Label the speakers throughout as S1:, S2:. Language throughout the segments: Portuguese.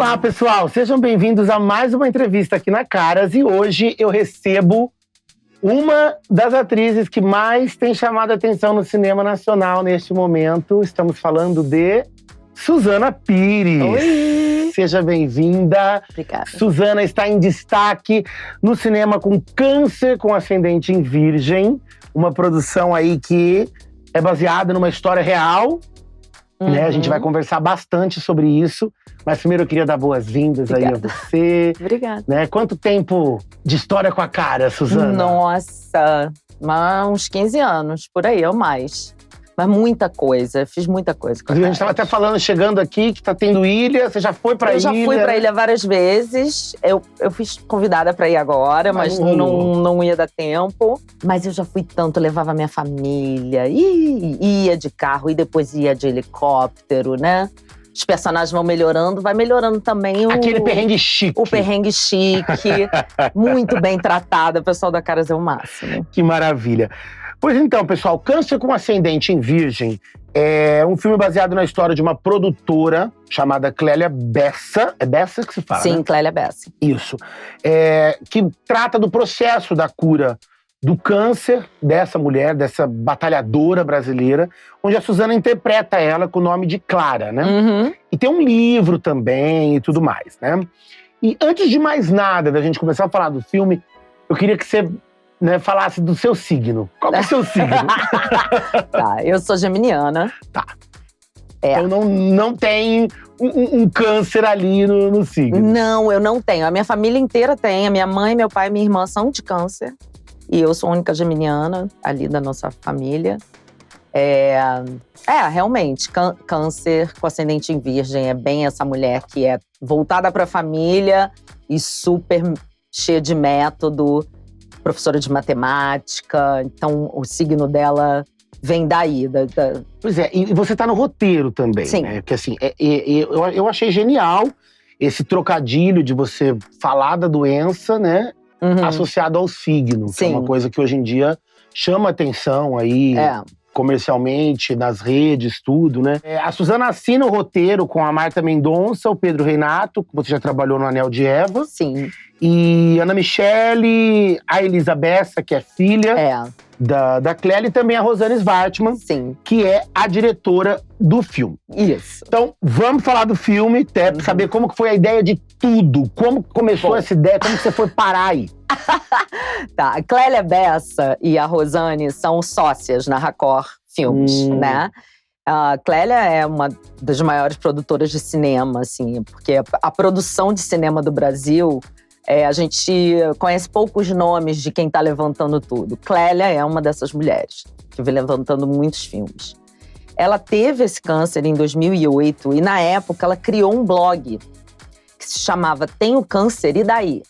S1: Olá, pessoal! Sejam bem-vindos a mais uma entrevista aqui na Caras. E hoje eu recebo uma das atrizes que mais tem chamado a atenção no cinema nacional neste momento. Estamos falando de Suzana Pires.
S2: Oi!
S1: Seja bem-vinda.
S2: Obrigada.
S1: Suzana está em destaque no cinema com Câncer com Ascendente em Virgem. Uma produção aí que é baseada numa história real. Né? A gente vai conversar bastante sobre isso. Mas primeiro eu queria dar boas-vindas aí a você.
S2: Obrigada.
S1: Né? Quanto tempo de história com a cara, Suzana?
S2: Nossa, uns 15 anos, por aí, ou mais. Mas muita coisa, fiz muita coisa com a
S1: A gente estava até falando, chegando aqui, que tá tendo ilha. Você já foi pra ilha?
S2: Eu já fui pra ilha várias vezes. Eu fui convidada pra ir agora, mas não ia dar tempo. Mas eu já fui tanto, levava minha família. Ia de carro e depois ia de helicóptero, né? Os personagens vão melhorando, vai melhorando também
S1: aquele perrengue chique.
S2: O perrengue chique, muito bem tratado. O pessoal da Caras é o máximo.
S1: Que maravilha. Pois então, pessoal, Câncer com Ascendente em Virgem é um filme baseado na história de uma produtora chamada Clélia Bessa. É Bessa que se fala,
S2: Sim,
S1: né?
S2: Clélia Bessa.
S1: Isso. Que trata do processo da cura do câncer dessa mulher, dessa batalhadora brasileira, onde a Suzana interpreta ela com o nome de Clara, né?
S2: Uhum.
S1: E tem um livro também e tudo mais, né? E antes de mais nada, da gente começar a falar do filme, eu queria que você falasse do seu signo. Qual que é o seu signo?
S2: Tá, eu sou geminiana.
S1: Tá.
S2: É.
S1: Então não tem um câncer ali no signo.
S2: Não, eu não tenho. A minha família inteira tem. A minha mãe, meu pai e minha irmã são de câncer. E eu sou a única geminiana ali da nossa família. Realmente, câncer com ascendente em virgem é bem essa mulher que é voltada para a família e super cheia de método, professora de matemática. Então, o signo dela vem daí.
S1: Pois é, e você tá no roteiro também.
S2: Sim.
S1: Né? Porque assim, eu achei genial esse trocadilho de você falar da doença, né? Associado ao signo, que é uma coisa que hoje em dia chama atenção aí comercialmente, nas redes, tudo, né? A Suzana assina o roteiro com a Marta Mendonça, o Pedro Renato, que você já trabalhou no Anel de Eva.
S2: Sim.
S1: E Ana Michele, a Elisa Bessa, que é filha da Clélia, e também a Rosane Svartman, que é a diretora do filme.
S2: Isso.
S1: Então, vamos falar do filme, até pra saber como que foi a ideia de tudo. Como começou essa ideia, como que você foi parar aí?
S2: Tá, a Clélia Bessa e a Rosane são sócias na Record Filmes, né? A Clélia é uma das maiores produtoras de cinema, assim, porque a produção de cinema do Brasil, a gente conhece poucos nomes de quem tá levantando tudo. Clélia é uma dessas mulheres que vem levantando muitos filmes. Ela teve esse câncer em 2008 e, na época, ela criou um blog que se chamava Tenho Câncer e Daí?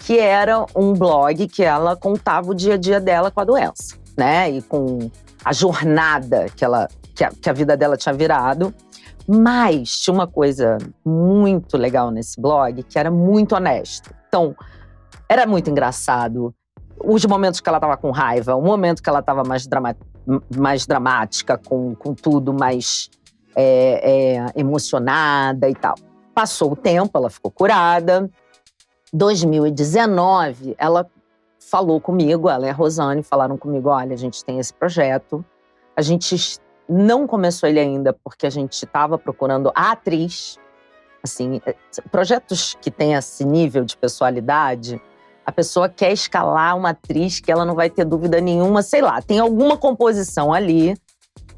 S2: Que era um blog que ela contava o dia a dia dela com a doença, né? E com a jornada que a vida dela tinha virado. Mas tinha uma coisa muito legal nesse blog, que era muito honesto. Então, era muito engraçado. Os momentos que ela estava com raiva, o momento que ela estava mais dramática, com tudo, mais emocionada e tal. Passou o tempo, ela ficou curada. 2019, ela falou comigo, ela e a Rosane falaram comigo, olha, a gente tem esse projeto. A gente não começou ele ainda porque a gente estava procurando a atriz. Assim, projetos que têm esse nível de pessoalidade, a pessoa quer escalar uma atriz que ela não vai ter dúvida nenhuma, sei lá, tem alguma composição ali.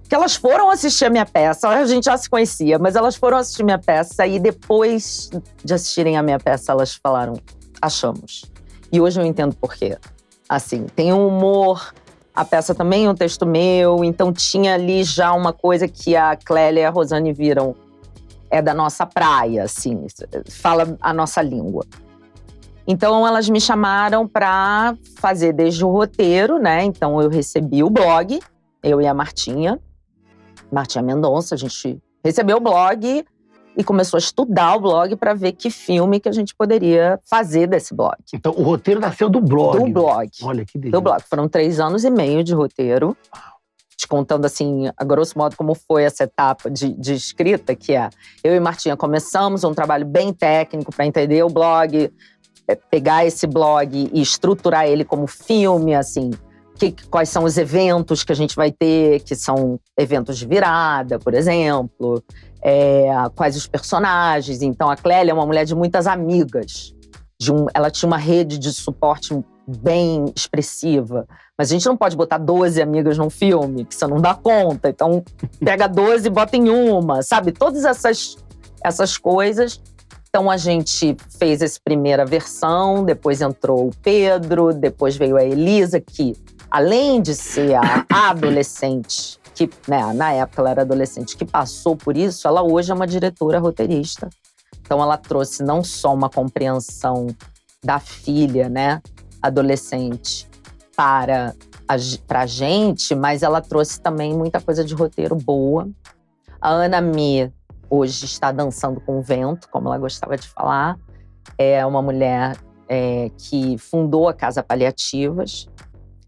S2: Que elas foram assistir a minha peça, a gente já se conhecia, mas elas foram assistir minha peça e depois de assistirem a minha peça, elas falaram, achamos. E hoje eu entendo por quê. Assim, tem um humor, a peça também é um texto meu, então tinha ali já uma coisa que a Clélia e a Rosane viram, é da nossa praia, assim, fala a nossa língua. Então elas me chamaram para fazer desde o roteiro, né? Então eu recebi o blog, eu e a Martinha Mendonça, a gente recebeu o blog e começou a estudar o blog para ver que filme que a gente poderia fazer desse blog.
S1: Então, o roteiro nasceu do blog.
S2: Do blog.
S1: Olha que delícia.
S2: Do blog. Foram 3 anos e meio de roteiro. A gente te contando assim, a grosso modo, como foi essa etapa de escrita, que é… Eu e Martinha começamos um trabalho bem técnico para entender o blog, pegar esse blog e estruturar ele como filme, assim… Quais são os eventos que a gente vai ter, que são eventos de virada, por exemplo. Quais os personagens. Então, a Clélia é uma mulher de muitas amigas. Ela tinha uma rede de suporte bem expressiva. Mas a gente não pode botar 12 amigas num filme, que você não dá conta. Então, pega 12 e bota em uma, sabe? Todas essas coisas. Então, a gente fez essa primeira versão, depois entrou o Pedro, depois veio a Elisa, que… Além de ser a adolescente, que né, na época ela era adolescente, que passou por isso, ela hoje é uma diretora roteirista. Então ela trouxe não só uma compreensão da filha, né, adolescente, para a gente, mas ela trouxe também muita coisa de roteiro boa. A Ana Mi hoje está dançando com o vento, como ela gostava de falar. É uma mulher que fundou a Casa Paliativas.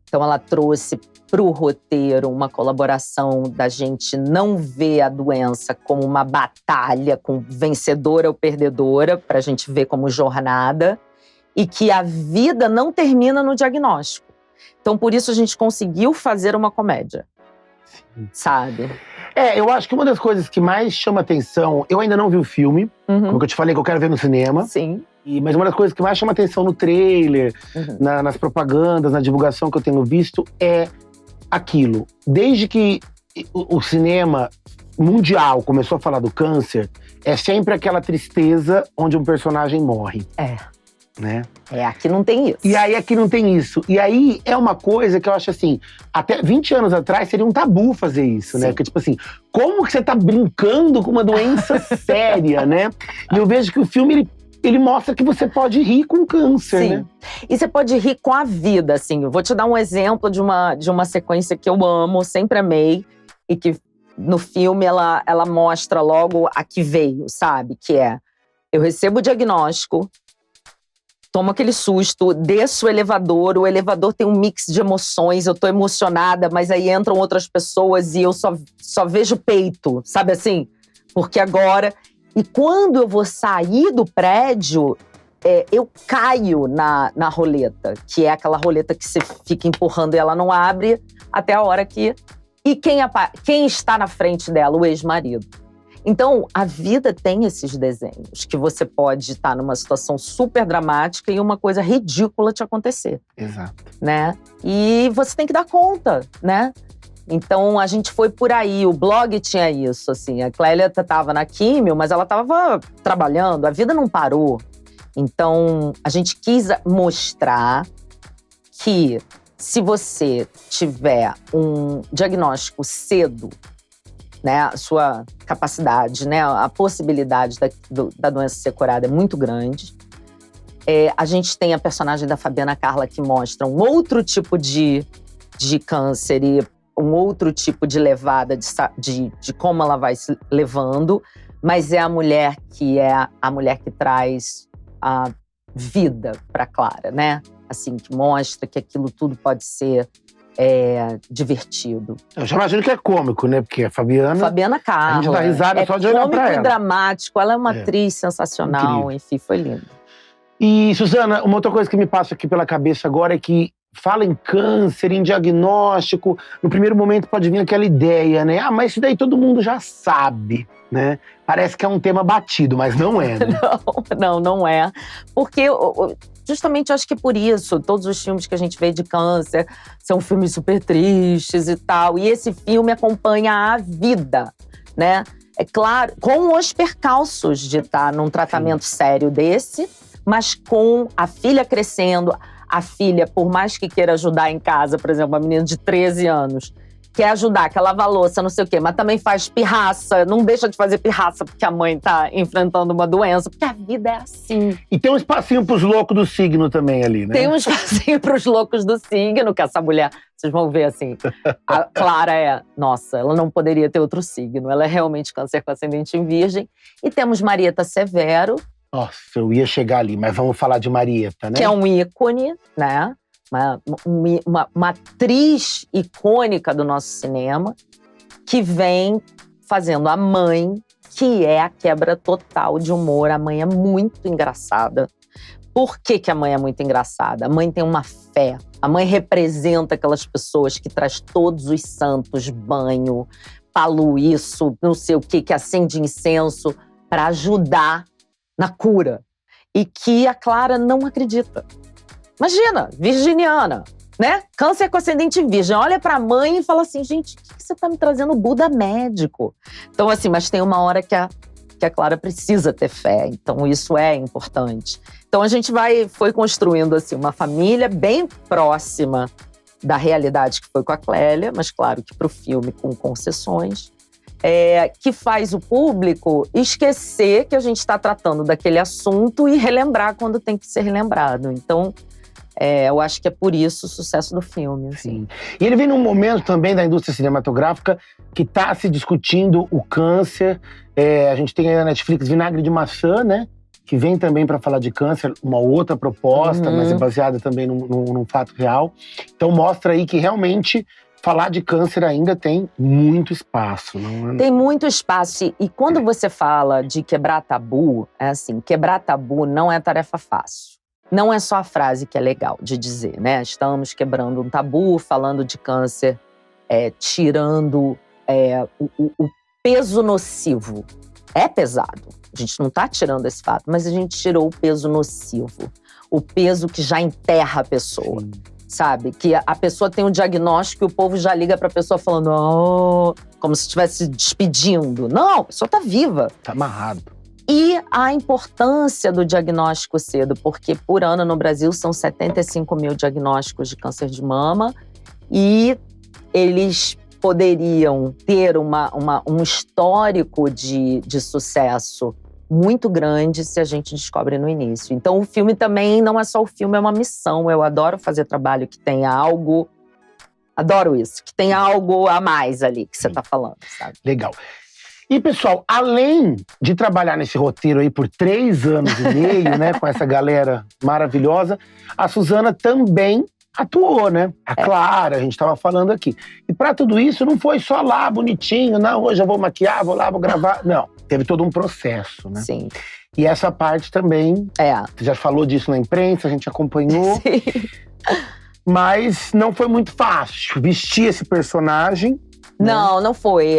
S2: Então, ela trouxe para o roteiro uma colaboração da gente não ver a doença como uma batalha com vencedora ou perdedora, para a gente ver como jornada, e que a vida não termina no diagnóstico. Então, por isso, a gente conseguiu fazer uma comédia, sabe?
S1: Eu acho que uma das coisas que mais chama atenção… Eu ainda não vi o filme, como eu te falei que eu quero ver no cinema.
S2: Sim.
S1: Mas uma das coisas que mais chama atenção no trailer, nas propagandas, na divulgação que eu tenho visto, é aquilo. Desde que o cinema mundial começou a falar do câncer, é sempre aquela tristeza onde um personagem morre. Né?
S2: Aqui não tem isso.
S1: E aí, aqui não tem isso. E aí, é uma coisa que eu acho assim… Até 20 anos atrás, seria um tabu fazer isso, né? Porque, tipo assim, como que você tá brincando com uma doença séria, né? E eu vejo que o filme… Ele mostra que você pode rir com câncer,
S2: Sim.
S1: né?
S2: E você pode rir com a vida, assim. Eu vou te dar um exemplo de uma sequência que eu amo, sempre amei. E que no filme ela mostra logo a que veio, sabe? Que é, eu recebo o diagnóstico, tomo aquele susto, desço o elevador tem um mix de emoções, eu tô emocionada, mas aí entram outras pessoas e eu só vejo peito, sabe assim? Porque agora… E quando eu vou sair do prédio, eu caio na roleta, que é aquela roleta que você fica empurrando e ela não abre até a hora que… E quem está na frente dela? O ex-marido. Então, a vida tem esses desenhos, que você pode estar numa situação super dramática e uma coisa ridícula te acontecer.
S1: Exato.
S2: Né? E você tem que dar conta, né? Então, a gente foi por aí. O blog tinha isso, assim. A Clélia estava na químio, mas ela estava trabalhando. A vida não parou. Então, a gente quis mostrar que se você tiver um diagnóstico cedo, né, a sua capacidade, né, a possibilidade da doença ser curada é muito grande. A gente tem a personagem da Fabiana Carla que mostra um outro tipo de câncer e um outro tipo de levada de como ela vai se levando, mas é a mulher que traz a vida para Clara, né? Assim, que mostra que aquilo tudo pode ser divertido.
S1: Eu já imagino que é cômico, né? Porque a Fabiana
S2: Carla.
S1: A gente dá risada só de olhar pra ela.
S2: É cômico e dramático. Ela é uma atriz sensacional. Incrível. Enfim, foi lindo.
S1: E, Suzana, uma outra coisa que me passa aqui pela cabeça agora é que fala em câncer, em diagnóstico. No primeiro momento pode vir aquela ideia, né? Mas isso daí todo mundo já sabe, né? Parece que é um tema batido, mas não é, né?
S2: Não é. Porque, justamente, eu acho que por isso, todos os filmes que a gente vê de câncer são filmes super tristes e tal. E esse filme acompanha a vida, né? É claro, com os percalços de estar num tratamento sério desse, mas com a filha crescendo. A filha, por mais que queira ajudar em casa, por exemplo, uma menina de 13 anos, quer ajudar, quer lavar louça, não sei o quê, mas também faz pirraça, não deixa de fazer pirraça porque a mãe tá enfrentando uma doença, porque a vida é assim.
S1: E tem um espacinho pros loucos do signo também ali, né?
S2: Tem um espacinho pros loucos do signo, que essa mulher, vocês vão ver assim, a Clara nossa, ela não poderia ter outro signo, ela é realmente câncer com ascendente em virgem. E temos Marieta Severo.
S1: Nossa, eu ia chegar ali, mas vamos falar de Marieta, né?
S2: Que é um ícone, né? uma atriz icônica do nosso cinema, que vem fazendo a mãe, que é a quebra total de humor. A mãe é muito engraçada. Por que a mãe é muito engraçada? A mãe tem uma fé. A mãe representa aquelas pessoas que traz todos os santos, banho, palu, isso, não sei o que acende incenso para ajudar na cura. E que a Clara não acredita. Imagina, virginiana, né? Câncer com ascendente virgem. Olha pra mãe e fala assim, gente, o que você tá me trazendo? Buda médico. Então, assim, mas tem uma hora que a Clara precisa ter fé. Então, isso é importante. Então, a gente foi construindo, assim, uma família bem próxima da realidade que foi com a Clélia, mas claro que pro filme com concessões, que faz o público esquecer que a gente está tratando daquele assunto e relembrar quando tem que ser relembrado. Então, eu acho que é por isso o sucesso do filme. Assim.
S1: Sim. E ele vem num momento também da indústria cinematográfica que está se discutindo o câncer. A gente tem aí na Netflix Vinagre de Maçã, né? Que vem também para falar de câncer, uma outra proposta, mas é baseada também num fato real. Então mostra aí que realmente falar de câncer ainda tem muito espaço. Não é?
S2: Tem muito espaço. E quando você fala de quebrar tabu, é assim, quebrar tabu não é tarefa fácil. Não é só a frase que é legal de dizer, né? Estamos quebrando um tabu, falando de câncer, tirando o peso nocivo. É pesado. A gente não está tirando esse fato, mas a gente tirou o peso nocivo. O peso que já enterra a pessoa. Sim. Sabe? Que a pessoa tem um diagnóstico e o povo já liga pra pessoa falando como se estivesse se despedindo. Não, a pessoa tá viva.
S1: Tá amarrado.
S2: E a importância do diagnóstico cedo, porque por ano no Brasil são 75 mil diagnósticos de câncer de mama e eles poderiam ter um histórico de sucesso muito grande se a gente descobre no início. Então o filme também não é só o filme, é uma missão. Eu adoro fazer trabalho que tenha algo… Adoro isso, que tenha algo a mais ali que você tá falando, sabe?
S1: Legal. E, pessoal, além de trabalhar nesse roteiro aí por 3 anos e meio, né, com essa galera maravilhosa, a Suzana também atuou, né? A Clara, a gente tava falando aqui. E pra tudo isso, não foi só lá, bonitinho, não, hoje eu vou maquiar, vou lá, vou gravar. Não, teve todo um processo, né?
S2: Sim.
S1: E essa parte também, você já falou disso na imprensa, a gente acompanhou.
S2: Sim.
S1: Mas não foi muito fácil vestir esse personagem.
S2: Não, não foi.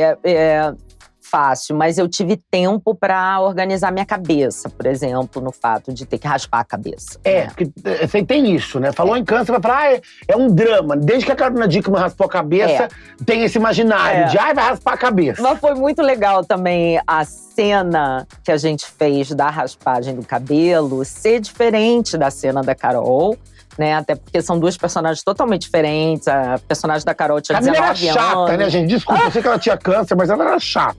S2: Fácil, mas eu tive tempo pra organizar minha cabeça, por exemplo, no fato de ter que raspar a cabeça.
S1: Porque você tem isso, né? Falou em câncer, vai falar, é um drama. Desde que a Carolina Dickman raspou a cabeça, tem esse imaginário de, vai raspar a cabeça.
S2: Mas foi muito legal também a cena que a gente fez da raspagem do cabelo ser diferente da cena da Carol. Né? Até porque são duas personagens totalmente diferentes. A personagem da Carol tinha 19 anos.
S1: Ela era chata, né, gente? Desculpa, eu sei que ela tinha câncer, mas ela era chata.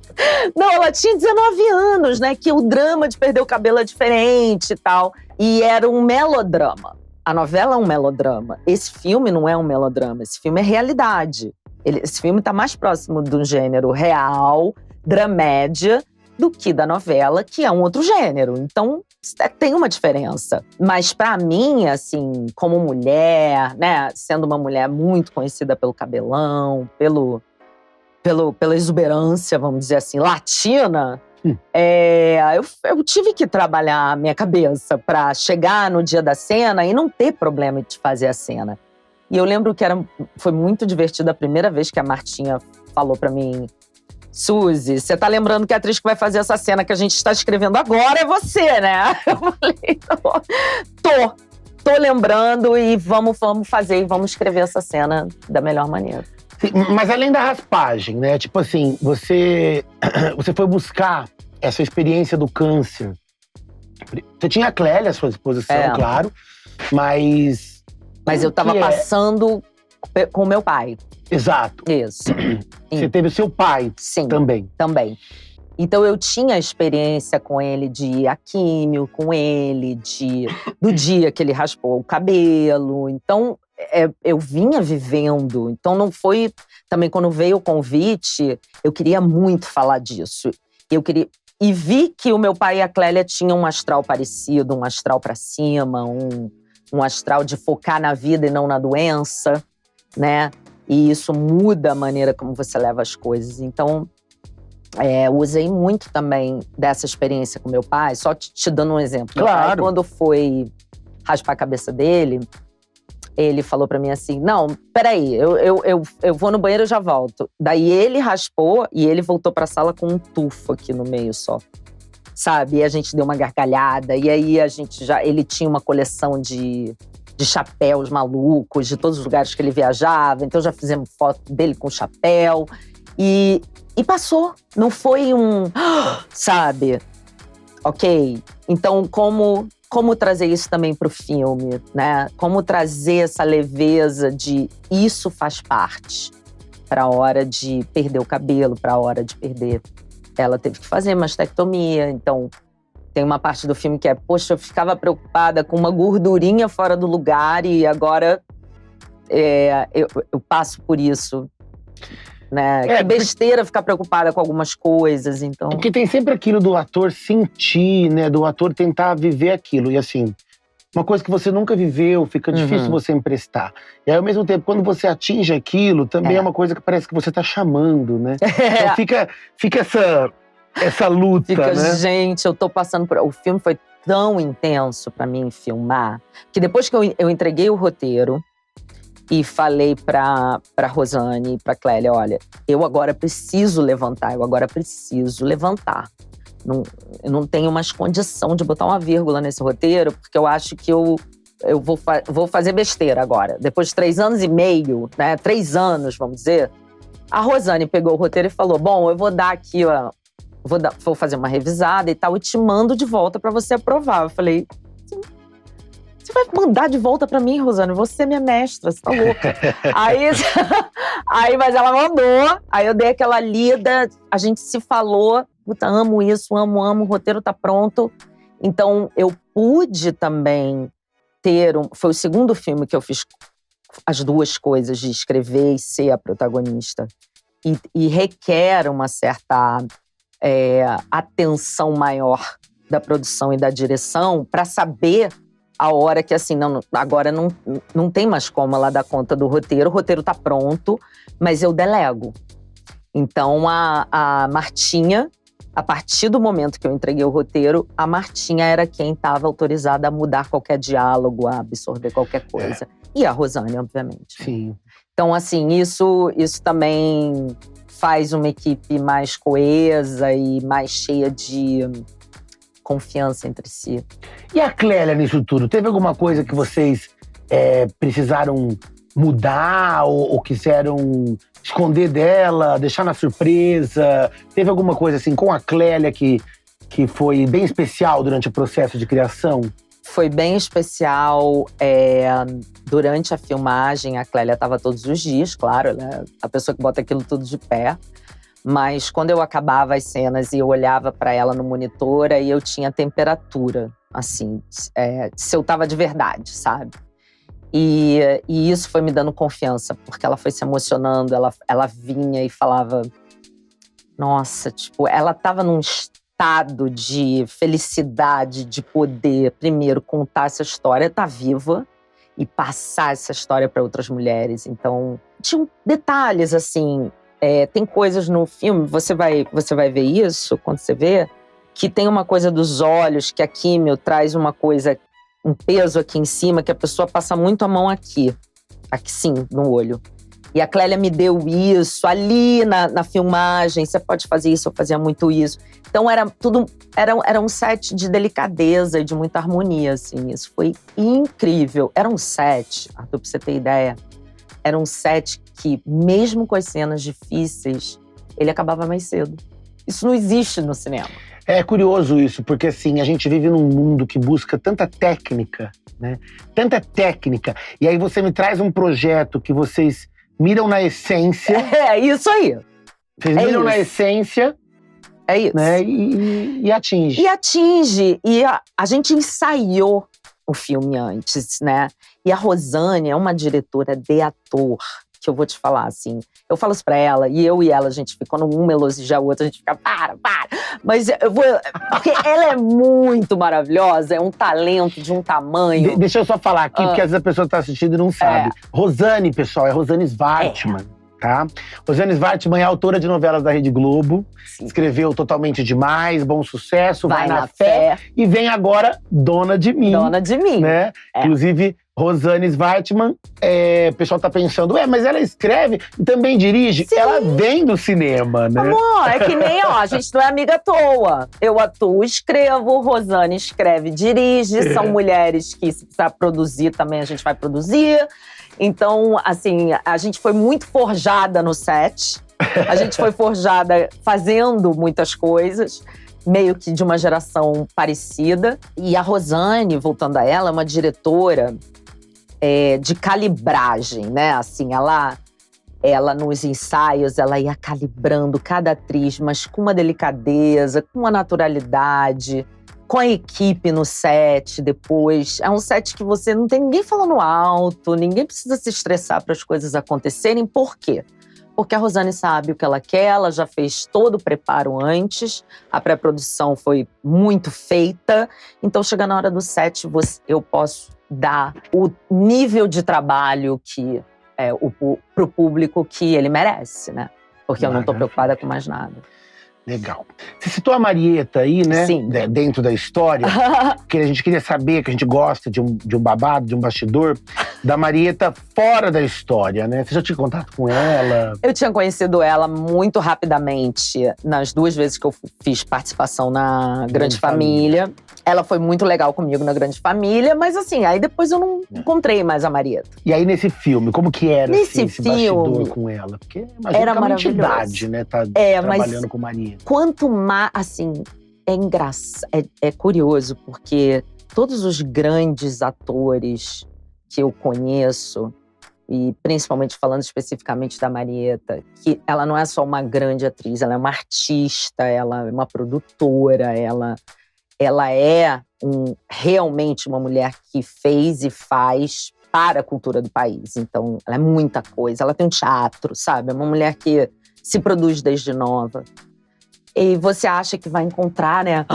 S2: Não, ela tinha 19 anos, né? Que o drama de perder o cabelo é diferente e tal. E era um melodrama. A novela é um melodrama. Esse filme não é um melodrama. Esse filme é realidade. Esse filme tá mais próximo do gênero real, dramédia, do que da novela, que é um outro gênero. Então, tem uma diferença. Mas pra mim, assim, como mulher, né, sendo uma mulher muito conhecida pelo cabelão, pela exuberância, vamos dizer assim, latina, eu tive que trabalhar a minha cabeça pra chegar no dia da cena e não ter problema de fazer a cena. E eu lembro que foi muito divertido a primeira vez que a Martinha falou pra mim: Suzy, você tá lembrando que a atriz que vai fazer essa cena que a gente está escrevendo agora é você, né? Eu falei, tô lembrando e vamos fazer e vamos escrever essa cena da melhor maneira.
S1: Sim, mas além da raspagem, né? Tipo assim, você foi buscar essa experiência do câncer. Você tinha a Clélia, a sua exposição, claro, mas…
S2: Mas eu tava passando com o meu pai.
S1: Exato.
S2: Isso.
S1: Você teve o seu pai.
S2: Sim,
S1: também.
S2: Então eu tinha experiência com ele de ir a químio, com ele, do dia que ele raspou o cabelo. Então eu vinha vivendo. Então não foi… Também quando veio o convite, eu queria muito falar disso. E vi que o meu pai e a Clélia tinham um astral parecido, um astral pra cima, um astral de focar na vida e não na doença, né? E isso muda a maneira como você leva as coisas. Então, usei muito também dessa experiência com meu pai, só te dando um exemplo.
S1: Claro.
S2: Meu pai, quando foi raspar a cabeça dele, ele falou pra mim assim, não, peraí, eu vou no banheiro e já volto. Daí ele raspou e ele voltou pra sala com um tufo aqui no meio só. Sabe? E a gente deu uma gargalhada. E aí ele tinha uma coleção de chapéus malucos, de todos os lugares que ele viajava. Então já fizemos foto dele com chapéu. E passou. Não foi sabe? Ok? Então, como trazer isso também pro filme, né? Como trazer essa leveza de isso faz parte pra hora de perder o cabelo, pra hora de perder. Ela teve que fazer mastectomia, então tem uma parte do filme que poxa, eu ficava preocupada com uma gordurinha fora do lugar e agora eu passo por isso. Né? Que besteira ficar preocupada com algumas coisas, então…
S1: Porque tem sempre aquilo do ator sentir, né? Do ator tentar viver aquilo. E assim, uma coisa que você nunca viveu, fica difícil você emprestar. E aí, ao mesmo tempo, quando você atinge aquilo, também é uma coisa que parece que você tá chamando, né? Então fica essa luta, né?
S2: Gente, eu tô passando por… O filme foi tão intenso pra mim filmar, que depois que eu entreguei o roteiro, e falei pra Rosane e pra Clélia, olha, eu agora preciso levantar. Eu não tenho mais condição de botar uma vírgula nesse roteiro, porque eu acho que eu vou fazer besteira agora. Depois de 3 anos e meio, né, 3 anos, vamos dizer, a Rosane pegou o roteiro e falou, bom, eu vou dar aqui, ó, vou fazer uma revisada e tal, e te mando de volta pra você aprovar. Eu falei… Você vai mandar de volta pra mim, Rosane? Você é minha mestra, você tá louca. Mas ela mandou, aí eu dei aquela lida, a gente se falou, puta, amo isso, amo, o roteiro tá pronto. Então, eu pude também foi o segundo filme que eu fiz as duas coisas, de escrever e ser a protagonista. E requer uma certa atenção maior da produção e da direção pra saber a hora que, assim, agora não tem mais como ela dar conta do roteiro. O roteiro tá pronto, mas eu delego. Então, a Martinha, a partir do momento que eu entreguei o roteiro, a Martinha era quem estava autorizada a mudar qualquer diálogo, a absorver qualquer coisa. E a Rosane, obviamente.
S1: Sim.
S2: Então, assim, isso também faz uma equipe mais coesa e mais cheia de confiança entre si.
S1: E a Clélia nisso tudo? Teve alguma coisa que vocês precisaram mudar ou quiseram esconder dela, deixar na surpresa? Teve alguma coisa assim com a Clélia que foi bem especial durante o processo de criação?
S2: Foi bem especial. Durante a filmagem, a Clélia estava todos os dias, claro, ela é a pessoa que bota aquilo tudo de pé. Mas quando eu acabava as cenas e eu olhava para ela no monitor, aí eu tinha temperatura, assim, se eu tava de verdade, sabe? E isso foi me dando confiança, porque ela foi se emocionando, ela vinha e falava… Nossa, tipo, ela tava num estado de felicidade, de poder, primeiro, contar essa história, tá viva, e passar essa história para outras mulheres. Então, tinham detalhes, assim… tem coisas no filme, você vai ver isso quando você vê, que tem uma coisa dos olhos, que a químio traz uma coisa, um peso aqui em cima, que a pessoa passa muito a mão aqui sim, no olho. E a Clélia me deu isso ali na filmagem, você pode fazer isso, eu fazia muito isso. Então era um set de delicadeza e de muita harmonia, assim, isso foi incrível. Era um set, Arthur, pra você ter ideia, era um set que, mesmo com as cenas difíceis, ele acabava mais cedo. Isso não existe no cinema.
S1: É curioso isso, porque assim, a gente vive num mundo que busca tanta técnica, né? Tanta técnica. E aí você me traz um projeto que vocês miram na essência.
S2: É isso aí.
S1: Vocês miram na essência.
S2: É isso.
S1: Né? E atinge.
S2: E atinge. E a gente ensaiou o filme antes, né? E a Rosane é uma diretora de ator, que eu vou te falar, assim. Eu falo isso pra ela, e ela, a gente ficou quando uma elogia a outra, a gente fica, para. Mas eu vou… Porque ela é muito maravilhosa, é um talento de um tamanho…
S1: Deixa eu só falar aqui, porque às vezes a pessoa tá assistindo e não sabe. Rosane, pessoal, é Rosane Svartman. Tá? Rosane Svartman é autora de novelas da Rede Globo. Sim. Escreveu Totalmente Demais, Bom Sucesso, Vai na Fé. E vem agora Dona de Mim.
S2: Dona de Mim.
S1: Né? Inclusive, Rosane Svartman, o pessoal tá pensando, mas ela escreve e também dirige? Sim. Ela vem do cinema, né?
S2: Amor, é que nem, a gente não é amiga à toa. Eu atuo, escrevo, Rosane escreve, dirige. São mulheres que, se precisar produzir também, a gente vai produzir. Então, assim, a gente foi muito forjada no set. A gente foi forjada fazendo muitas coisas, meio que de uma geração parecida. E a Rosane, voltando a ela, é uma diretora de calibragem, né? Assim, ela nos ensaios, ela ia calibrando cada atriz, mas com uma delicadeza, com uma naturalidade, com a equipe no set depois. É um set que você não tem ninguém falando alto, ninguém precisa se estressar para as coisas acontecerem. Por quê? Porque a Rosane sabe o que ela quer, ela já fez todo o preparo antes, a pré-produção foi muito feita. Então, chega na hora do set, eu posso dar o nível de trabalho que pro público que ele merece, né? Porque eu não tô preocupada com mais nada.
S1: Legal. Você citou a Marieta aí, né?
S2: Sim.
S1: Dentro da história. Que a gente queria saber, que a gente gosta de um babado, de um bastidor, da Marieta fora da história, né? Você já tinha contato com ela?
S2: Eu tinha conhecido ela muito rapidamente nas 2 vezes que eu fiz participação na Grande Família. Ela foi muito legal comigo na Grande Família, mas assim, aí depois eu não encontrei mais a Marieta.
S1: E aí nesse filme, como que era
S2: esse
S1: bastidor com ela? Porque
S2: era
S1: uma entidade, né? Tá trabalhando com Marieta.
S2: Quanto mais, assim, é engraçado, é curioso, porque todos os grandes atores que eu conheço, e principalmente falando especificamente da Marieta, que ela não é só uma grande atriz, ela é uma artista, ela é uma produtora, ela é realmente uma mulher que fez e faz para a cultura do país. Então, ela é muita coisa. Ela tem um teatro, sabe? É uma mulher que se produz desde nova. E você acha que vai encontrar, né?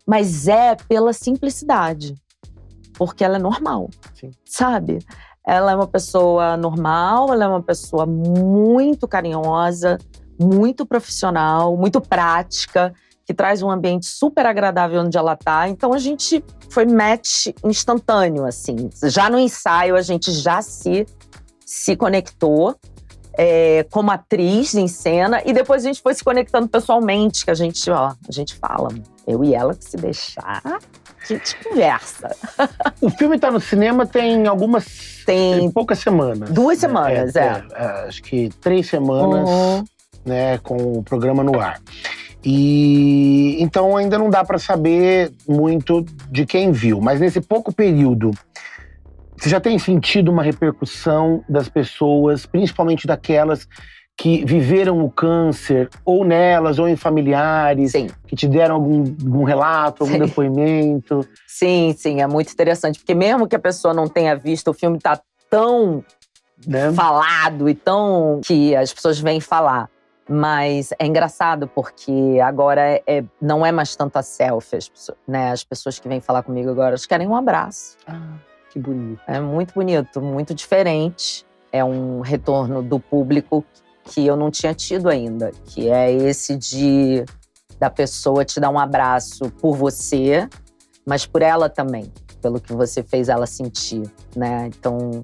S2: Mas é pela simplicidade. Porque ela é normal,
S1: sim,
S2: sabe? Ela é uma pessoa normal, ela é uma pessoa muito carinhosa, muito profissional, muito prática, que traz um ambiente super agradável onde ela tá. Então a gente foi match instantâneo, assim. Já no ensaio a gente já se conectou como atriz em cena, e depois a gente foi se conectando pessoalmente, que a gente fala, eu e ela, que se deixar, a gente conversa.
S1: O filme tá no cinema tem poucas semanas.
S2: 2 semanas,
S1: acho que 3 semanas, né, com o programa no ar. E então ainda não dá pra saber muito de quem viu, mas nesse pouco período, você já tem sentido uma repercussão das pessoas, principalmente daquelas que viveram o câncer, ou nelas, ou em familiares,
S2: sim,
S1: que te deram algum relato, algum depoimento?
S2: Sim, é muito interessante, porque mesmo que a pessoa não tenha visto, o filme tá tão falado e tão que as pessoas vêm falar. Mas é engraçado, porque agora não é mais tanto a selfie, as pessoas que vêm falar comigo agora, elas querem um abraço.
S1: Que bonito.
S2: É muito bonito, muito diferente. É um retorno do público que eu não tinha tido ainda, que é esse da pessoa te dar um abraço por você, mas por ela também, pelo que você fez ela sentir, né? Então,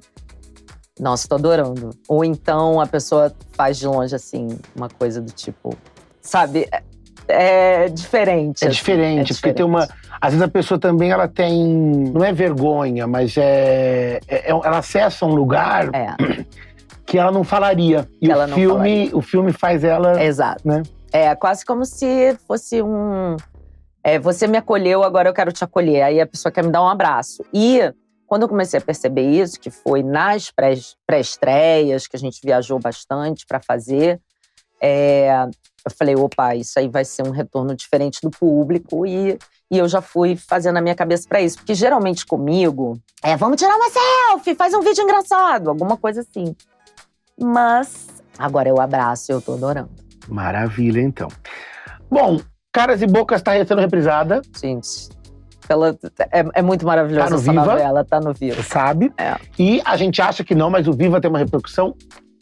S2: nossa, tô adorando. Ou então a pessoa faz de longe, assim, uma coisa do tipo, sabe? É diferente.
S1: É diferente, porque tem uma… Às vezes a pessoa também, ela tem… Não é vergonha, mas ela acessa um lugar que ela não falaria. E o filme faz ela…
S2: Exato.
S1: Né?
S2: É quase como se fosse você me acolheu, agora eu quero te acolher. Aí a pessoa quer me dar um abraço. E quando eu comecei a perceber isso, que foi nas pré-estreias, que a gente viajou bastante para fazer, eu falei, opa, isso aí vai ser um retorno diferente do público, e eu já fui fazendo a minha cabeça para isso. Porque geralmente comigo, vamos tirar uma selfie, faz um vídeo engraçado, alguma coisa assim. Mas agora eu abraço e eu tô adorando.
S1: Maravilha, então. Bom, Caras e Bocas tá sendo reprisada.
S2: Gente, é muito maravilhosa essa
S1: Viva.
S2: novela, tá no Viva.
S1: Sabe?
S2: É.
S1: E a gente acha que não, mas o Viva tem uma repercussão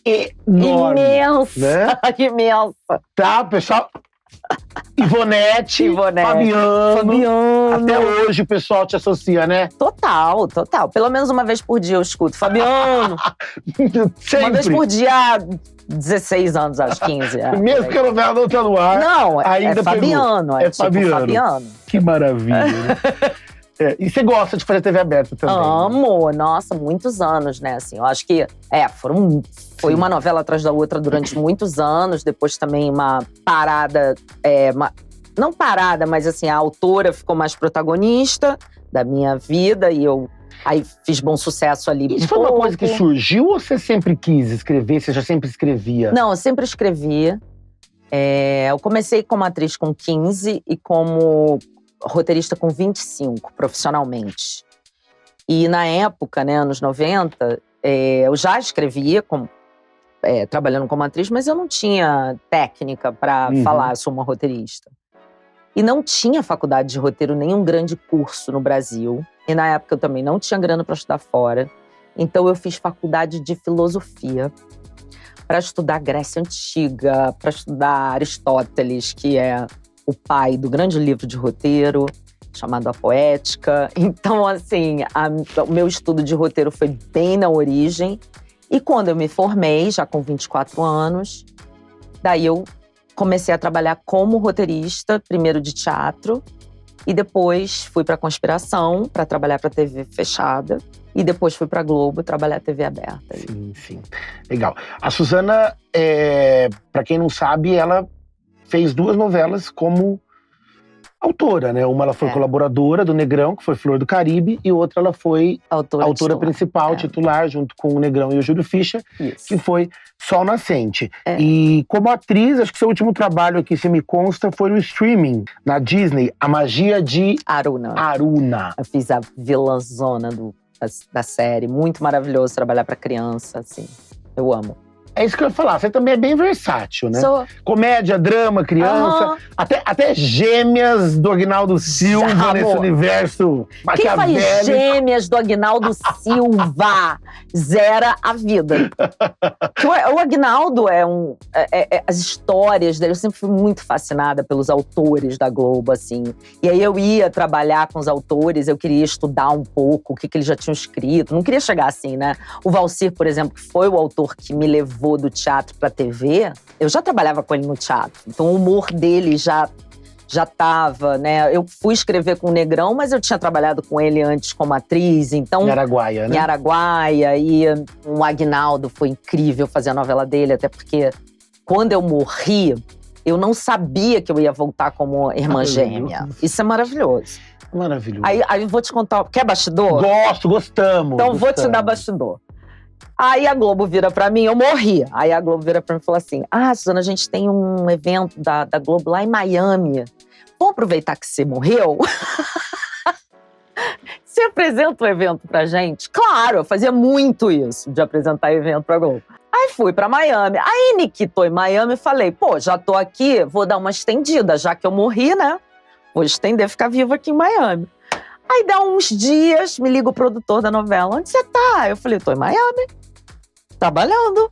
S1: enorme.
S2: Imensa,
S1: né?
S2: imensa.
S1: Tá, pessoal? Ivonete,
S2: Fabiano.
S1: Até hoje o pessoal te associa, né?
S2: Total. Pelo menos uma vez por dia eu escuto. Fabiano.
S1: Sempre.
S2: Uma vez por dia há 16 anos, acho, 15.
S1: Mesmo que a novela não tá no ar.
S2: Não,
S1: ainda
S2: é Fabiano.
S1: É tipo
S2: Fabiano.
S1: Que maravilha, né? E você gosta de fazer TV aberta também?
S2: Amo, nossa, muitos anos, né? Assim, eu acho que foi uma novela atrás da outra durante muitos anos. Depois também uma parada, não parada, mas assim, a autora ficou mais protagonista da minha vida e eu aí fiz bom sucesso ali.
S1: Isso foi uma coisa que surgiu ou você sempre quis escrever? Você já sempre escrevia?
S2: Não, eu sempre escrevia. Eu comecei como atriz com 15 e como roteirista com 25, profissionalmente. E na época, né, anos 90, eu já escrevia trabalhando como atriz, mas eu não tinha técnica para falar, eu sou uma roteirista. E não tinha faculdade de roteiro, nenhum grande curso no Brasil. E na época eu também não tinha grana para estudar fora. Então eu fiz faculdade de filosofia para estudar Grécia Antiga, para estudar Aristóteles, que é o pai do grande livro de roteiro, chamado A Poética. Então, assim, o meu estudo de roteiro foi bem na origem. E quando eu me formei, já com 24 anos, daí eu comecei a trabalhar como roteirista, primeiro de teatro, e depois fui para Conspiração, para trabalhar para TV fechada, e depois fui para Globo trabalhar TV aberta.
S1: Sim. Legal. A Suzana, para quem não sabe, ela fez 2 novelas como autora, né? Uma ela foi colaboradora do Negrão, que foi Flor do Caribe, e outra ela foi autora principal, titular, junto com o Negrão e o Júlio Fischer, que foi Sol Nascente. E como atriz, acho que seu último trabalho aqui, se me consta, foi no streaming, na Disney, A Magia de Aruna.
S2: Eu fiz a vilãzona da série, muito maravilhoso trabalhar pra criança, assim, eu amo.
S1: É isso que eu ia falar, você também é bem versátil, né?
S2: Sou.
S1: Comédia, drama, criança, até Gêmeas do Aguinaldo Silva nesse universo maquiavélico.
S2: Quem faz Gêmeas do Aguinaldo Silva zera a vida. O Aguinaldo as histórias dele, eu sempre fui muito fascinada pelos autores da Globo, assim. E aí eu ia trabalhar com os autores, eu queria estudar um pouco o que eles já tinham escrito. Não queria chegar assim, né? O Valcir, por exemplo, que foi o autor que me levou do teatro pra TV, eu já trabalhava com ele no teatro. Então o humor dele já tava, né? Eu fui escrever com o Negrão, mas eu tinha trabalhado com ele antes como atriz, então…
S1: Em Araguaia, né?
S2: Em Araguaia, e o Aguinaldo foi incrível fazer a novela dele, até porque quando eu morri, eu não sabia que eu ia voltar como irmã gêmea. Isso é maravilhoso.
S1: Maravilhoso.
S2: Aí eu vou te contar… Quer bastidor?
S1: Gostamos.
S2: Então vou te dar bastidor. Aí a Globo vira pra mim, eu morri. Aí a Globo vira pra mim e fala assim: Suzana, a gente tem um evento da Globo lá em Miami. Vamos aproveitar que você morreu? Você apresenta o evento pra gente? Claro, eu fazia muito isso, de apresentar evento pra Globo. Aí fui pra Miami. Aí niquitou em Miami e falei, já tô aqui, vou dar uma estendida, já que eu morri, né? Vou estender, ficar viva aqui em Miami. Aí dá uns dias, me liga o produtor da novela. Onde você tá? Eu falei, tô em Miami, trabalhando.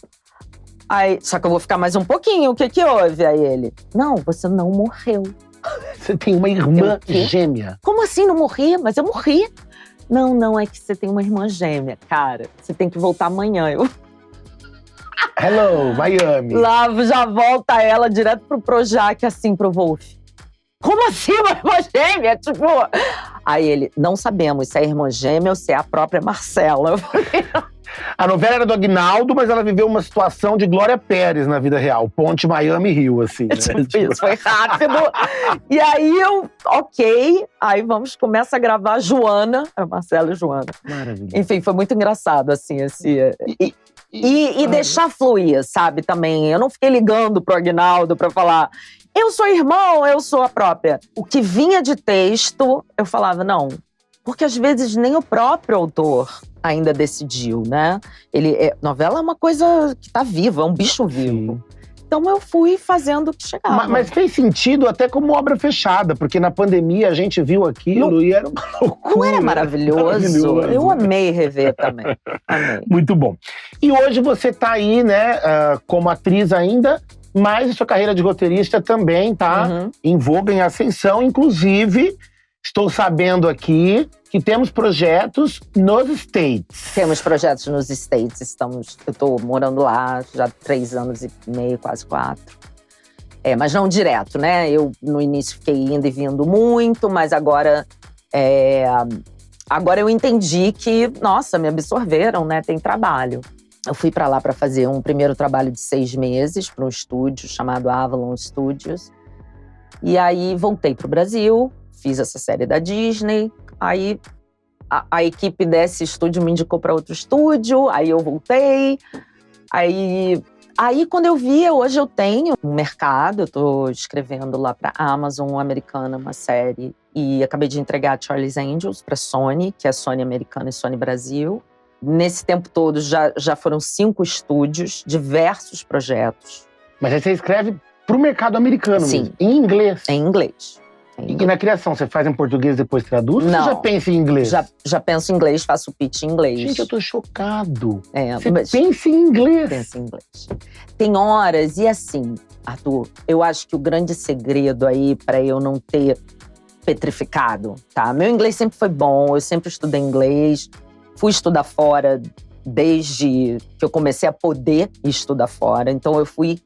S2: Aí, só que eu vou ficar mais um pouquinho, o que houve? Aí ele, não, você não morreu.
S1: Você tem uma irmã gêmea.
S2: Como assim, não morri? Mas eu morri. Não, é que você tem uma irmã gêmea. Cara, você tem que voltar amanhã.
S1: Hello, Miami.
S2: Lá já volta ela direto pro Projac, assim, pro Wolf. Como assim, uma irmã gêmea? Tipo… Aí ele, não sabemos se é a irmã gêmea ou se é a própria Marcela. Eu falei,
S1: a novela era do Aguinaldo, mas ela viveu uma situação de Glória Pérez na vida real. Ponte Miami-Rio, assim. Né?
S2: Isso, foi rápido. E aí aí começa a gravar Joana, a Marcela e Joana.
S1: Maravilha.
S2: Enfim, foi muito engraçado, assim, E deixar fluir, sabe, também. Eu não fiquei ligando pro Aguinaldo pra falar… Eu sou irmão, eu sou a própria. O que vinha de texto, eu falava, não. Porque às vezes nem o próprio autor ainda decidiu, né? Novela é uma coisa que tá viva, é um bicho vivo. Sim. Então eu fui fazendo o que chegava.
S1: Mas fez sentido até como obra fechada, porque na pandemia a gente viu aquilo e era uma loucura.
S2: Não era maravilhoso? Eu amei rever também. Amei.
S1: Muito bom. E hoje você tá aí, né, como atriz ainda, mas a sua carreira de roteirista também tá em voga, em ascensão. Inclusive, estou sabendo aqui que temos projetos nos States.
S2: Temos projetos nos States. Eu tô morando lá já há 3 anos e meio, quase 4. Mas não direto, né? Eu, no início, fiquei indo e vindo muito, mas agora eu entendi que, nossa, me absorveram, né? Tem trabalho. Eu fui pra lá pra fazer um primeiro trabalho de 6 meses para um estúdio chamado Avalon Studios. E aí voltei pro Brasil, fiz essa série da Disney. Aí a equipe desse estúdio me indicou para outro estúdio, aí eu voltei. Aí quando eu vi, hoje eu tenho um mercado, eu tô escrevendo lá pra Amazon americana uma série. E acabei de entregar Charlie's Angels pra Sony, que é Sony americana e Sony Brasil. Nesse tempo todo já foram 5 estúdios, diversos projetos.
S1: Mas aí você escreve pro mercado americano
S2: Sim.
S1: mesmo, em inglês?
S2: Em inglês.
S1: E na criação, você faz em português e depois traduz?
S2: Não.
S1: Ou você já pensa em inglês?
S2: Já penso em inglês, faço pitch em inglês.
S1: Gente, eu tô chocado. Você
S2: mas
S1: pensa em inglês?
S2: penso em inglês. Tem horas, e assim, Arthur, eu acho que o grande segredo aí pra eu não ter petrificado, tá? Meu inglês sempre foi bom, eu sempre estudei inglês. Fui estudar fora desde que eu comecei a poder estudar fora. Então eu fui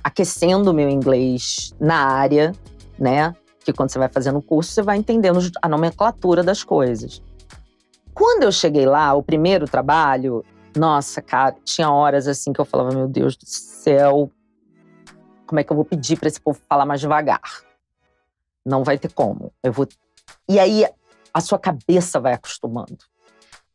S2: aquecendo o meu inglês na área, né? Que quando você vai fazendo o curso, você vai entendendo a nomenclatura das coisas. Quando eu cheguei lá, o primeiro trabalho, nossa, cara, tinha horas assim que eu falava, meu Deus do céu, como é que eu vou pedir pra esse povo falar mais devagar? Não vai ter como. E aí, a sua cabeça vai acostumando.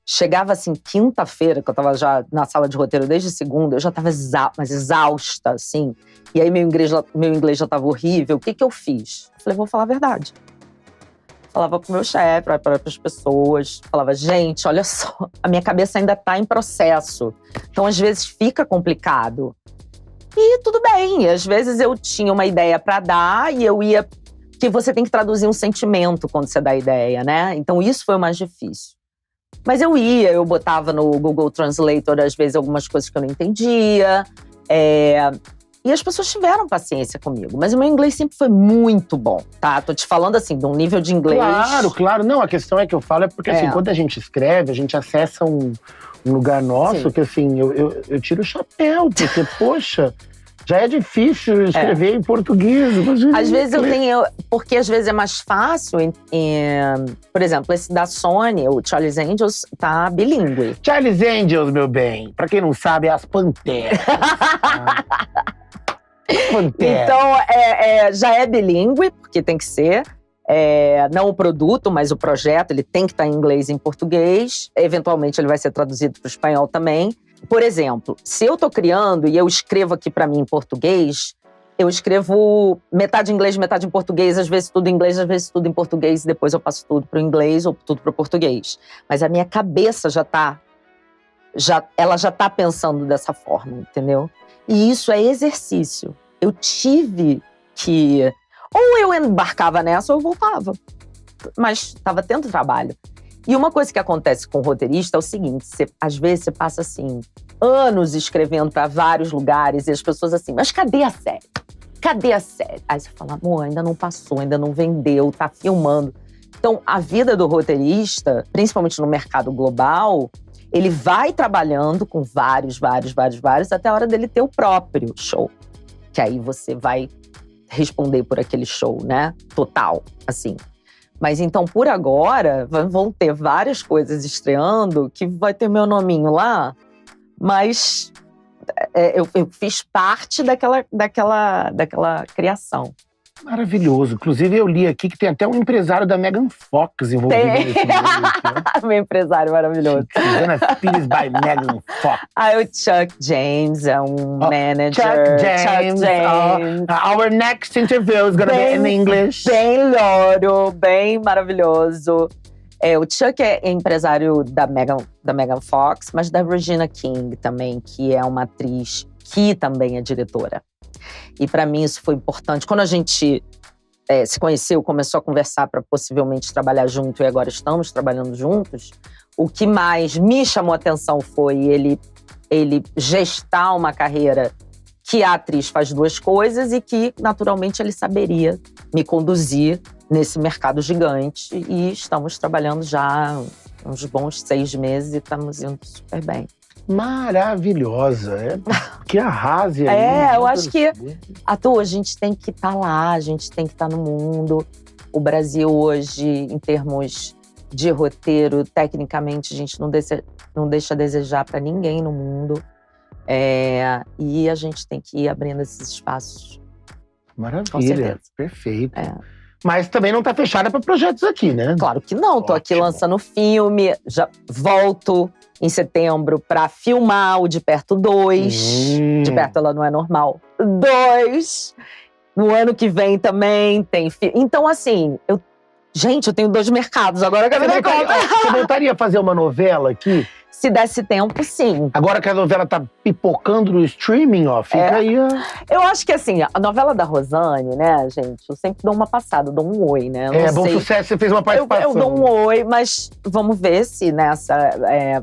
S2: Chegava assim, quinta-feira, que eu tava já na sala de roteiro desde segunda, eu já tava exausta, assim. E aí meu inglês já tava horrível. O que eu fiz? Eu falei, vou falar a verdade. Falava pro meu chefe, para as pessoas. Falava, gente, olha só, a minha cabeça ainda tá em processo. Então, às vezes, fica complicado. E tudo bem, às vezes eu tinha uma ideia pra dar e eu ia… Porque você tem que traduzir um sentimento quando você dá a ideia, né? Então, isso foi o mais difícil. Mas eu botava no Google Translator, às vezes, algumas coisas que eu não entendia. E as pessoas tiveram paciência comigo. Mas o meu inglês sempre foi muito bom, tá? Tô te falando, assim, de um nível de inglês…
S1: Claro. Não, a questão é que eu falo porque, assim, quando a gente escreve, a gente acessa um lugar nosso. Sim. Que, assim, eu tiro o chapéu. Porque, poxa… Já é difícil escrever em português.
S2: Às vezes eu tenho… Porque às vezes é mais fácil. Por exemplo, esse da Sony, o Charlie's Angels, tá bilíngue.
S1: Charlie's Angels, meu bem. Pra quem não sabe, é as Panteras. Panteras.
S2: Então, já é bilíngue, porque tem que ser. Não o produto, mas o projeto. Ele tem que estar em inglês e em português. Eventualmente, ele vai ser traduzido para o espanhol também. Por exemplo, se eu tô criando e eu escrevo aqui pra mim em português, eu escrevo metade em inglês, metade em português, às vezes tudo em inglês, às vezes tudo em português, e depois eu passo tudo pro inglês ou tudo pro português. Mas a minha cabeça ela já tá pensando dessa forma, entendeu? E isso é exercício. Eu tive que… Ou eu embarcava nessa ou eu voltava. Mas tava tendo trabalho. E uma coisa que acontece com o roteirista é o seguinte, às vezes você passa, assim, anos escrevendo para vários lugares e as pessoas assim, mas cadê a série? Cadê a série? Aí você fala, amor, ainda não passou, ainda não vendeu, tá filmando. Então, a vida do roteirista, principalmente no mercado global, ele vai trabalhando com vários, até a hora dele ter o próprio show. Que aí você vai responder por aquele show, né? Total, assim. Mas então, por agora, vão ter várias coisas estreando que vai ter meu nominho lá, mas eu fiz parte daquela criação.
S1: Maravilhoso. Inclusive, eu li aqui que tem até um empresário da Megan Fox envolvido nesse meio. Né?
S2: Meu empresário maravilhoso.
S1: Susana Pires by Megan Fox.
S2: O Chuck James é um manager.
S1: Chuck James. Our next interview is gonna be in English.
S2: Bem louro, bem maravilhoso. O Chuck é empresário da Megan Fox, mas da Regina King também, que é uma atriz que também é diretora. E para mim isso foi importante. Quando a gente se conheceu, começou a conversar para possivelmente trabalhar junto, e agora estamos trabalhando juntos, o que mais me chamou a atenção foi ele gestar uma carreira que a atriz faz duas coisas e que, naturalmente, ele saberia me conduzir nesse mercado gigante. E estamos trabalhando já uns bons 6 meses e estamos indo super bem.
S1: Maravilhosa. Que arrase aí.
S2: Eu acho que a gente tem que estar lá, a gente tem que estar no mundo. O Brasil hoje, em termos de roteiro, tecnicamente, a gente não deixa a desejar para ninguém no mundo. E a gente tem que ir abrindo esses espaços.
S1: Maravilha,
S2: com certeza.
S1: Perfeito. Mas também não tá fechada para projetos aqui, né?
S2: Claro que não. Tô aqui lançando filme, já volto em setembro para filmar o De Perto 2. De Perto Ela Não É Normal 2. No ano que vem também tem filme. Então, assim, eu tenho 2 mercados. Agora eu quero ver conta.
S1: Você voltaria a fazer uma novela aqui?
S2: Se desse tempo, sim.
S1: Agora que a novela tá pipocando no streaming, fica aí.
S2: Eu acho que, assim, a novela da Rosane, né, gente? Eu sempre dou uma passada, eu dou um oi, né?
S1: Bom sucesso, você fez uma participação.
S2: Eu dou um oi, mas vamos ver se nessa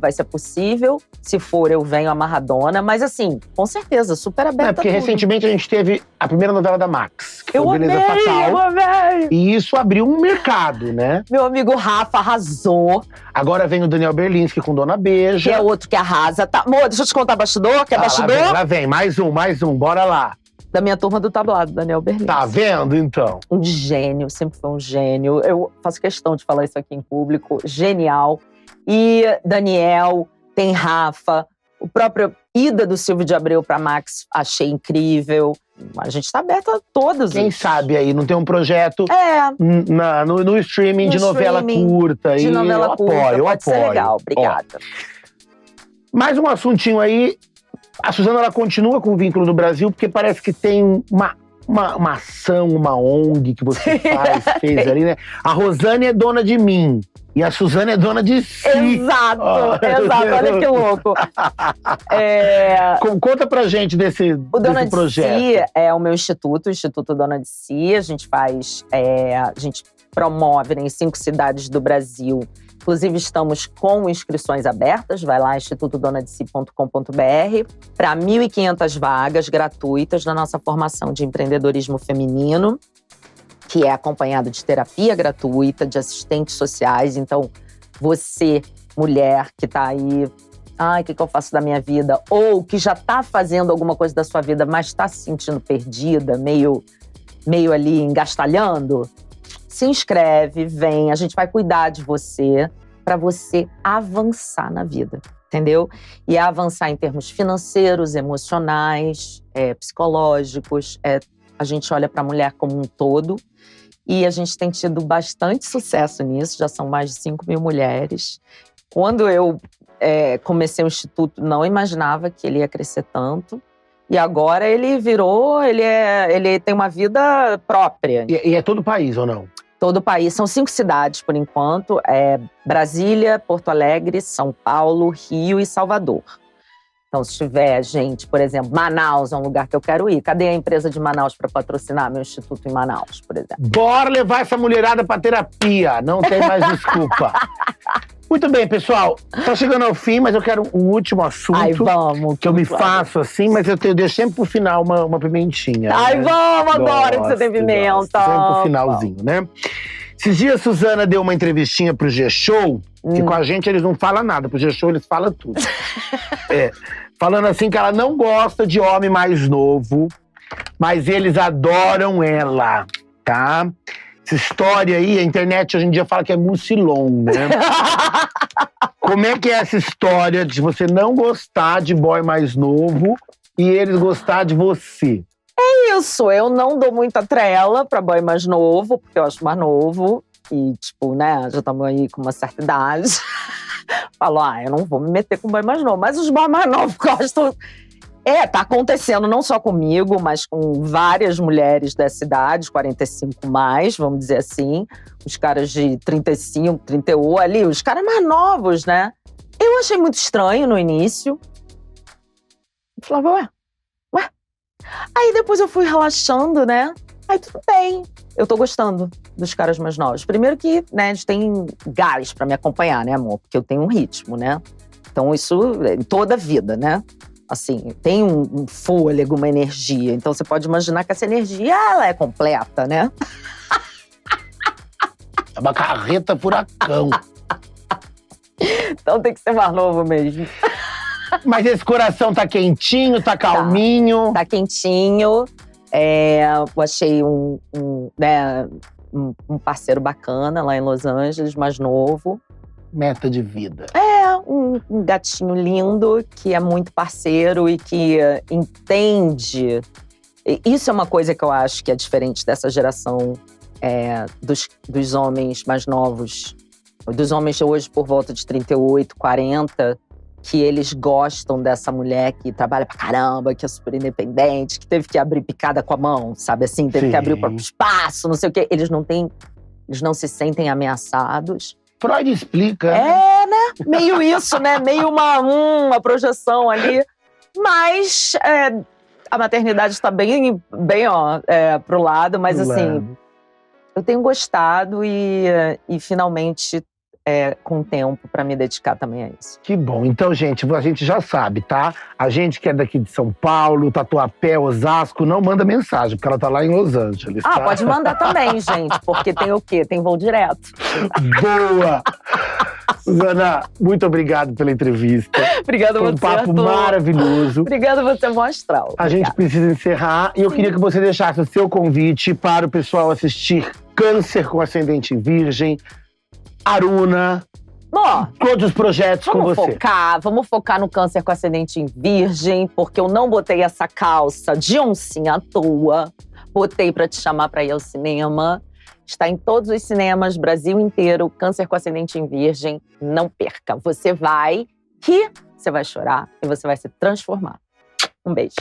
S2: vai ser possível. Se for, eu venho amarradona. Mas, assim, com certeza, super aberta.
S1: Porque recentemente a gente teve a primeira novela da Max, que foi Beleza Fatal.
S2: Eu amei!
S1: E isso abriu um mercado, né?
S2: Meu amigo Rafa arrasou.
S1: Agora vem o Daniel Berlinski com Dona Beija.
S2: Que é outro que arrasa. Tá. Amor, deixa eu te contar bastidor, que é bastidor.
S1: Lá vem, mais um, bora lá.
S2: Da minha turma do tablado, Daniel Berlinski.
S1: Tá vendo, então?
S2: Um gênio, sempre foi um gênio. Eu faço questão de falar isso aqui em público. Genial. E Daniel, tem Rafa, o próprio ida do Silvio de Abreu pra Max, achei incrível. A gente tá aberto a todos.
S1: Quem sabe aí, não tem um projeto no streaming de novela curta.
S2: De novela curta,
S1: eu
S2: pode ser legal. Obrigada.
S1: Mais um assuntinho aí. A Suzana, ela continua com o vínculo do Brasil, porque parece que tem uma ação, uma ONG que você fez ali, né? A Rosane é dona de mim. E a Suzana é dona de si.
S2: Exato, olha que louco.
S1: Conta pra gente desse projeto.
S2: O Dona de Si é o meu instituto, o Instituto Dona de Si. A gente a gente promove em 5 cidades do Brasil. Inclusive, estamos com inscrições abertas. Vai lá, institutodonadesi.com.br, para 1.500 vagas gratuitas na nossa formação de empreendedorismo feminino, que é acompanhado de terapia gratuita, de assistentes sociais. Então, você, mulher, que tá aí, o que eu faço da minha vida? Ou que já tá fazendo alguma coisa da sua vida, mas tá se sentindo perdida, meio ali engastalhando, se inscreve, vem, a gente vai cuidar de você para você avançar na vida, entendeu? E avançar em termos financeiros, emocionais, psicológicos. A gente olha para a mulher como um todo e a gente tem tido bastante sucesso nisso, já são mais de 5.000 mulheres. Quando eu comecei o Instituto, não imaginava que ele ia crescer tanto. E agora ele ele tem uma vida própria.
S1: E é todo o país, ou não?
S2: Todo o país. São 5 cidades, por enquanto. Brasília, Porto Alegre, São Paulo, Rio e Salvador. Então, se tiver gente, por exemplo, Manaus é um lugar que eu quero ir. Cadê a empresa de Manaus para patrocinar meu instituto em Manaus, por exemplo?
S1: Bora levar essa mulherada para terapia. Não tem mais desculpa. Muito bem, pessoal. Tá chegando ao fim, mas eu quero um último assunto.
S2: Vamos.
S1: Que eu me faço assim, mas eu deixo sempre pro final uma pimentinha.
S2: Vamos agora que você tem pimenta.
S1: Sempre pro finalzinho, né? Esses dias, Suzana deu uma entrevistinha pro G-Show, que com a gente eles não falam nada. Pro G-Show eles falam tudo. Falando assim que ela não gosta de homem mais novo, mas eles adoram ela, tá? Essa história aí, a internet hoje em dia fala que é mucilon, né? Como é que é essa história de você não gostar de boy mais novo e eles gostar de você?
S2: Isso, eu não dou muita trela pra boy mais novo, porque eu acho mais novo. E, tipo, né, já estamos aí com uma certa idade. Falo, eu não vou me meter com boy mais novo. Mas os boy mais novos gostam. Tá acontecendo não só comigo, mas com várias mulheres dessa idade, 45 mais, vamos dizer assim. Os caras de 35, 38, ali, os caras mais novos, né? Eu achei muito estranho no início. Eu falava, ué, Aí depois eu fui relaxando, né? Aí tudo bem. Eu tô gostando dos caras mais novos. Primeiro que, né, eles têm gás pra me acompanhar, né, amor? Porque eu tenho um ritmo, né? Então isso em toda a vida, né? Assim, tem um fôlego, uma energia. Então você pode imaginar que essa energia, ela é completa, né?
S1: É uma carreta furacão.
S2: Então tem que ser mais novo mesmo.
S1: Mas esse coração tá quentinho, tá calminho?
S2: Tá quentinho. Eu achei um parceiro bacana lá em Los Angeles, mais novo.
S1: Meta de vida.
S2: Um gatinho lindo, que é muito parceiro e que entende. Isso é uma coisa que eu acho que é diferente dessa geração dos homens mais novos. Dos homens hoje por volta de 38, 40, que eles gostam dessa mulher que trabalha pra caramba, que é super independente, que teve que abrir picada com a mão, sabe assim? Teve que abrir o próprio espaço, não sei o quê. Eles não se sentem ameaçados.
S1: Freud explica.
S2: Né? Meio isso, né? Meio uma projeção ali. Mas a maternidade está bem pro lado. Mas assim, eu tenho gostado e finalmente com tempo para me dedicar também a isso.
S1: Que bom. Então, gente, a gente já sabe, tá? A gente que é daqui de São Paulo, Tatuapé, Osasco, não manda mensagem, porque ela tá lá em Los Angeles, tá?
S2: Pode mandar também, gente, porque tem o quê? Tem voo direto.
S1: Boa! Suzana, muito obrigado pela entrevista.
S2: Obrigada a você,
S1: Foi um papo maravilhoso.
S2: Obrigada a você, Mostral.
S1: A gente precisa encerrar e eu queria que você deixasse o seu convite para o pessoal assistir Câncer com Ascendente em Virgem, Aruna, todos os projetos com você.
S2: Vamos focar no Câncer com Ascendente em Virgem, porque eu não botei essa calça de oncinha à toa. Botei pra te chamar pra ir ao cinema. Está em todos os cinemas, Brasil inteiro, Câncer com Ascendente em Virgem. Não perca. Você vai chorar e você vai se transformar. Um beijo.